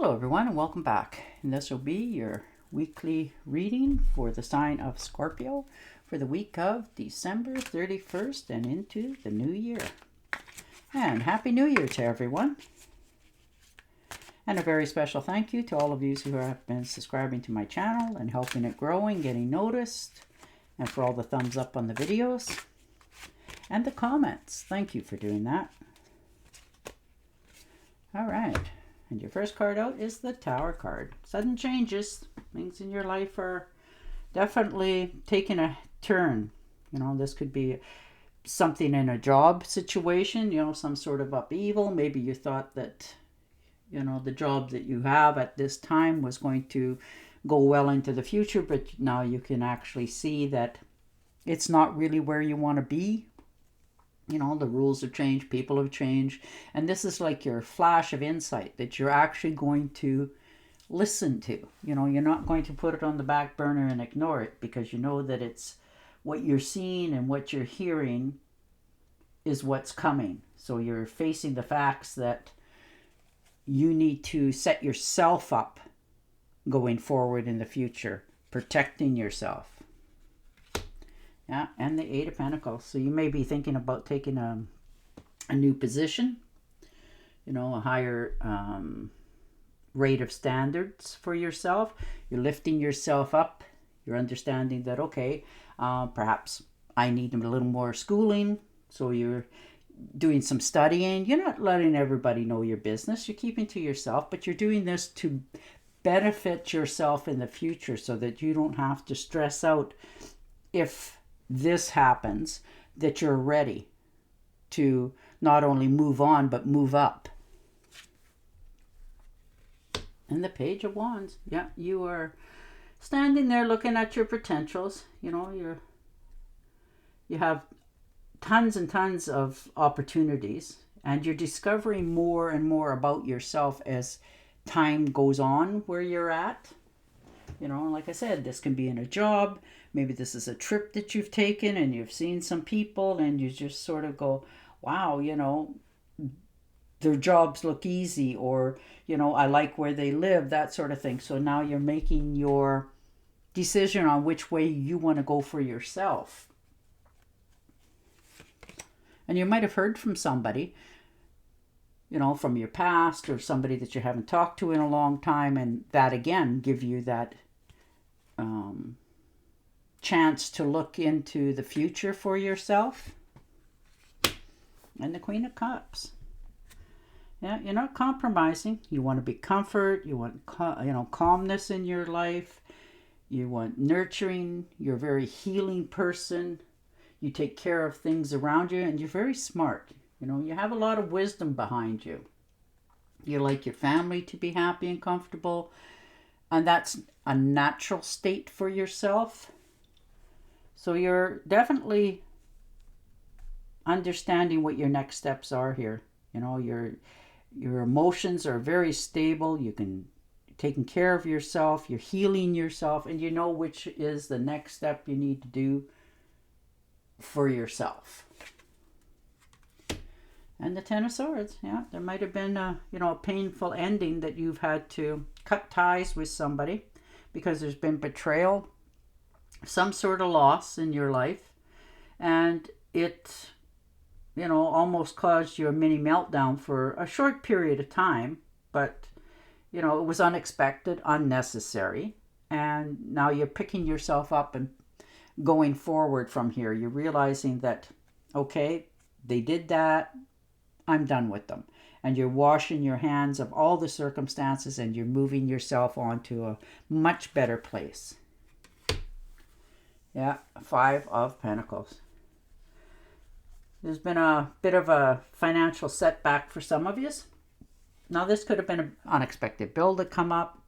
Hello everyone and welcome back. And this will be your weekly reading for the sign of Scorpio for the week of December 31st and into the new year. And Happy New Year to everyone. And a very special thank you to all of you who have been subscribing to my channel and helping it grow and getting noticed. And for all the thumbs up on the videos and the comments. Thank you for doing that. All right. And your first card out is the Tower card. Sudden changes. Things in your life are definitely taking a turn. You know, this could be something in a job situation, you know, some sort of upheaval. Maybe you thought that, you know, the job that you have at this time was going to go well into the future, but now you can actually see that it's not really where you want to be. You know, the rules have changed, people have changed, and this is like your flash of insight that you're actually going to listen to. You know, you're not going to put it on the back burner and ignore it, because you know that it's what you're seeing and what you're hearing is what's coming. So you're facing the facts that you need to set yourself up going forward in the future, protecting yourself. Yeah, and the Eight of Pentacles. So you may be thinking about taking a new position, you know, a higher rate of standards for yourself. You're lifting yourself up. You're understanding that, okay, perhaps I need a little more schooling. So you're doing some studying. You're not letting everybody know your business. You're keeping to yourself, but you're doing this to benefit yourself in the future so that you don't have to stress out if this happens, that you're ready to not only move on, but move up. And the Page of Wands. Yeah, you are standing there looking at your potentials. You know, you have tons and tons of opportunities, and you're discovering more and more about yourself as time goes on where you're at. You know, like I said, this can be in a job. Maybe this is a trip that you've taken and you've seen some people and you just sort of go, wow, you know, their jobs look easy, or, you know, I like where they live, that sort of thing. So now you're making your decision on which way you want to go for yourself. And you might have heard from somebody, you know, from your past, or somebody that you haven't talked to in a long time, and that again give you that chance to look into the future for yourself. And the Queen of Cups. Yeah, you're not compromising. You want to be comfort. You want, you know, calmness in your life. You want nurturing. You're a very healing person. You take care of things around you, and you're very smart. You know, you have a lot of wisdom behind you. You like your family to be happy and comfortable, and that's a natural state for yourself. So you're definitely understanding what your next steps are here. You know, your emotions are very stable. You can taking care of yourself. You're healing yourself, and you know which is the next step you need to do for yourself. And the Ten of Swords. Yeah, there might have been a, you know, a painful ending that you've had to cut ties with somebody because there's been betrayal, some sort of loss in your life, and it, you know, almost caused you a mini meltdown for a short period of time, but, you know, it was unexpected, unnecessary, and now you're picking yourself up and going forward from here. You're realizing that, okay, they did that, I'm done with them. And you're washing your hands of all the circumstances, and you're moving yourself on to a much better place. Yeah, Five of Pentacles. There's been a bit of a financial setback for some of you. Now, this could have been an unexpected bill to come up.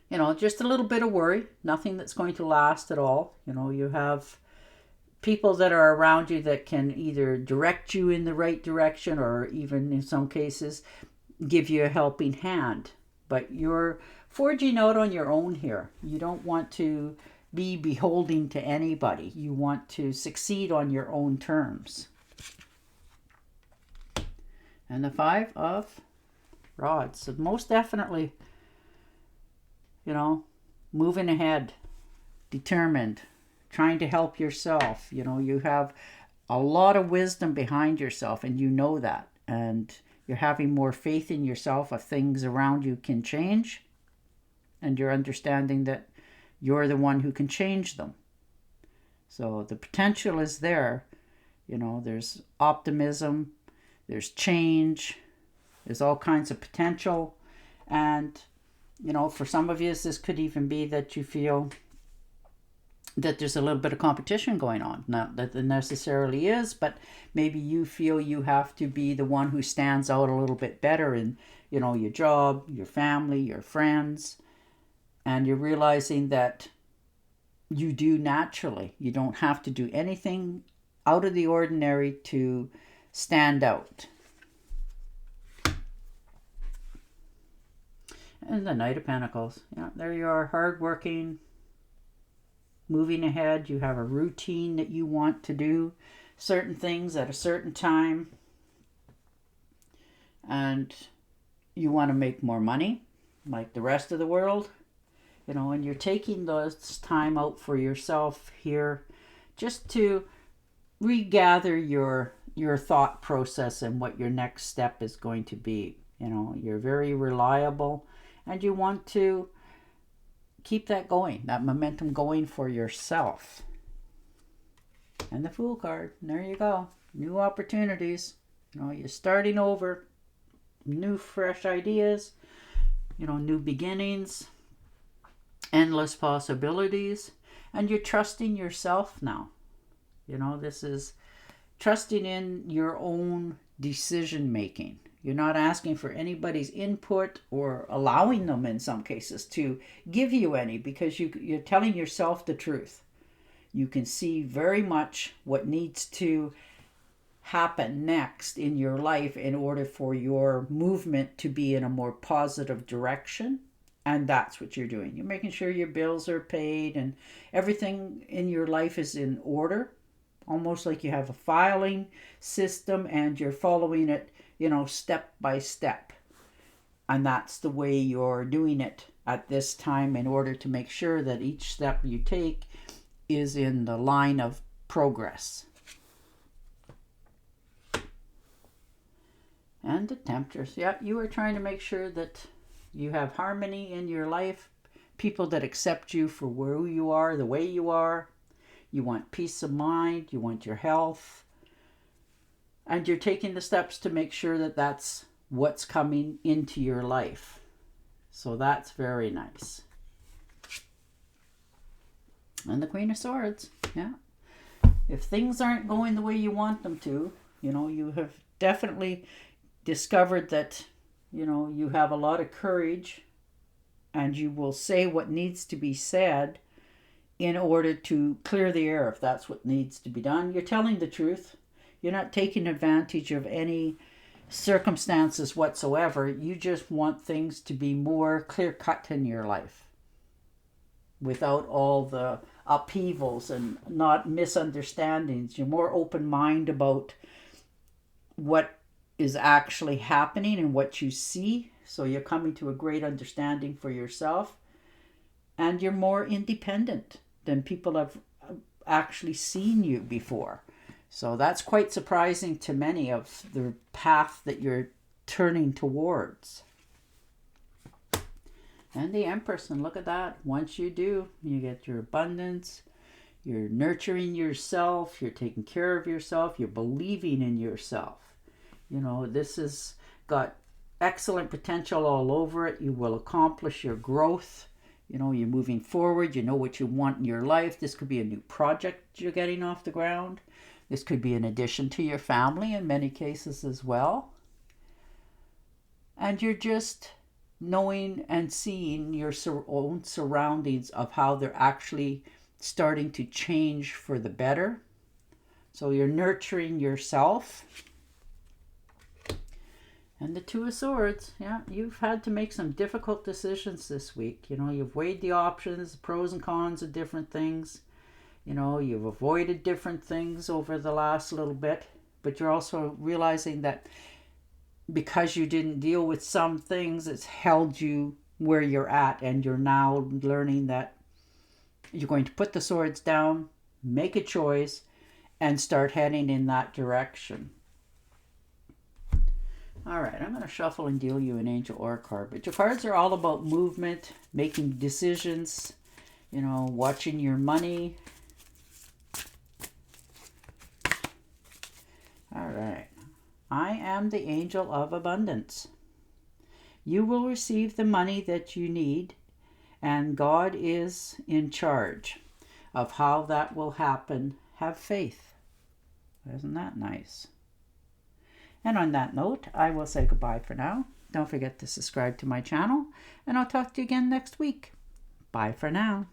You know, just a little bit of worry. Nothing that's going to last at all. You know, you have people that are around you that can either direct you in the right direction, or even in some cases give you a helping hand. But you're forging out on your own here. You don't want to be beholden to anybody. You want to succeed on your own terms. And the Five of rods. So most definitely, you know, moving ahead, determined, trying to help yourself. You know, you have a lot of wisdom behind yourself, and you know that. And you're having more faith in yourself of things around you can change. And you're understanding that you're the one who can change them. So the potential is there. You know, there's optimism, there's change, there's all kinds of potential. And, you know, for some of you, this could even be that you feel that there's a little bit of competition going on. Not that there necessarily is, but maybe you feel you have to be the one who stands out a little bit better in, you know, your job, your family, your friends. And you're realizing that you do naturally. You don't have to do anything out of the ordinary to stand out. And the Knight of Pentacles. Yeah, there you are, hardworking, moving ahead. You have a routine that you want to do certain things at a certain time. And you want to make more money like the rest of the world. You know, and you're taking this time out for yourself here just to regather your thought process and what your next step is going to be. You know, you're very reliable and you want to keep that going, that momentum going for yourself. And the Fool card, there you go. New opportunities. You know, you're starting over, new fresh ideas, you know, new beginnings, endless possibilities, and you're trusting yourself now. You know, this is trusting in your own decision making. You're not asking for anybody's input or allowing them in some cases to give you any, because you're telling yourself the truth. You can see very much what needs to happen next in your life in order for your movement to be in a more positive direction. And that's what you're doing. You're making sure your bills are paid and everything in your life is in order. Almost like you have a filing system and you're following it, you know, step by step. And that's the way you're doing it at this time in order to make sure that each step you take is in the line of progress. And the Temptress. Yeah, you are trying to make sure that you have harmony in your life, people that accept you for who you are, the way you are. You want peace of mind, you want your health, and you're taking the steps to make sure that that's what's coming into your life. So that's very nice. And the Queen of Swords, yeah. If things aren't going the way you want them to, you know, you have definitely discovered that, you know, you have a lot of courage and you will say what needs to be said in order to clear the air if that's what needs to be done. You're telling the truth. You're not taking advantage of any circumstances whatsoever. You just want things to be more clear-cut in your life without all the upheavals and not misunderstandings. You're more open-minded about what is actually happening and what you see. So you're coming to a great understanding for yourself. And you're more independent than people have actually seen you before. So that's quite surprising to many of the path that you're turning towards. And the Empress, and look at that. Once you do, you get your abundance. You're nurturing yourself. You're taking care of yourself. You're believing in yourself. You know, this has got excellent potential all over it. You will accomplish your growth. You know, you're moving forward. You know what you want in your life. This could be a new project you're getting off the ground. This could be an addition to your family in many cases as well. And you're just knowing and seeing your own surroundings of how they're actually starting to change for the better. So you're nurturing yourself. And the Two of Swords, yeah, you've had to make some difficult decisions this week. You know, you've weighed the options, the pros and cons of different things. You know, you've avoided different things over the last little bit. But you're also realizing that because you didn't deal with some things, it's held you where you're at, and you're now learning that you're going to put the swords down, make a choice, and start heading in that direction. All right, I'm going to shuffle and deal you an angel or a card. But your cards are all about movement, making decisions, you know, watching your money. All right. I am the angel of abundance. You will receive the money that you need, and God is in charge of how that will happen. Have faith. Isn't that nice? And on that note, I will say goodbye for now. Don't forget to subscribe to my channel, and I'll talk to you again next week. Bye for now.